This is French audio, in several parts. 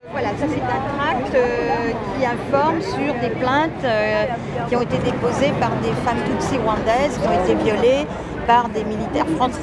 Voilà, ça c'est un tract qui informe sur des plaintes qui ont été déposées par des femmes tutsi rwandaises qui ont été violées par des militaires français.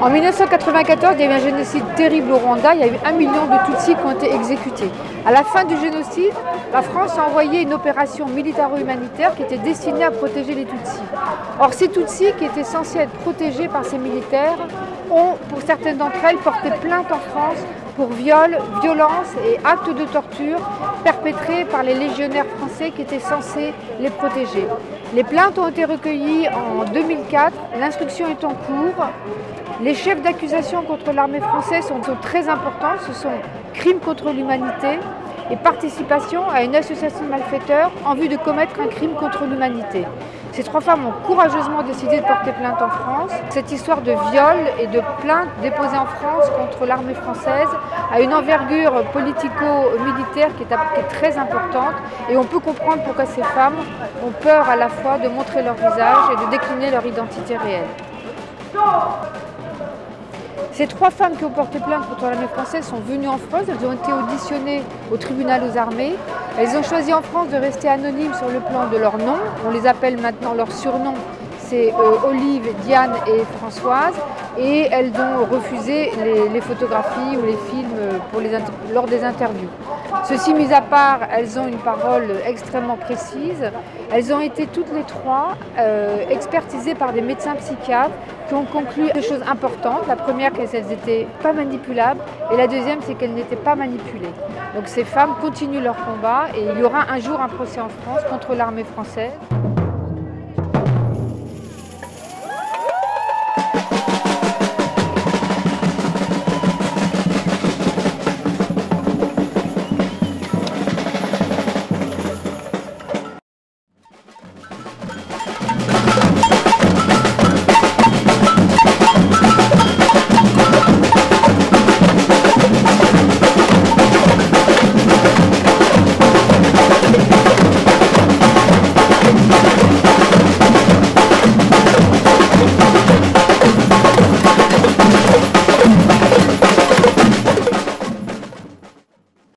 En 1994, il y a eu un génocide terrible au Rwanda. Il y a eu 1 million de Tutsis qui ont été exécutés. À la fin du génocide, la France a envoyé une opération militaro-humanitaire qui était destinée à protéger les Tutsis. Or, ces Tutsis, qui étaient censés être protégés par ces militaires, ont, pour certaines d'entre elles, porté plainte en France pour viol, violence et actes de torture perpétrés par les légionnaires français qui étaient censés les protéger. Les plaintes ont été recueillies en 2004, l'instruction est en cours. Les chefs d'accusation contre l'armée française sont très importants, ce sont crimes contre l'humanité et participation à une association de malfaiteurs en vue de commettre un crime contre l'humanité. Ces 3 femmes ont courageusement décidé de porter plainte en France. Cette histoire de viol et de plainte déposée en France contre l'armée française a une envergure politico-militaire qui est très importante et on peut comprendre pourquoi ces femmes ont peur à la fois de montrer leur visage et de décliner leur identité réelle. Ces 3 femmes qui ont porté plainte contre l'armée française sont venues en France, elles ont été auditionnées au tribunal aux armées. Elles ont choisi en France de rester anonymes sur le plan de leur nom. On les appelle maintenant leur surnom, c'est Olive, Diane et Françoise. Et elles ont refusé les photographies ou les films lors des interviews. Ceci mis à part, elles ont une parole extrêmement précise. Elles ont été toutes les 3 expertisées par des médecins psychiatres qui ont conclu des choses importantes. La première, c'est qu'elles n'étaient pas manipulables et la deuxième, c'est qu'elles n'étaient pas manipulées. Donc ces femmes continuent leur combat et il y aura un jour un procès en France contre l'armée française.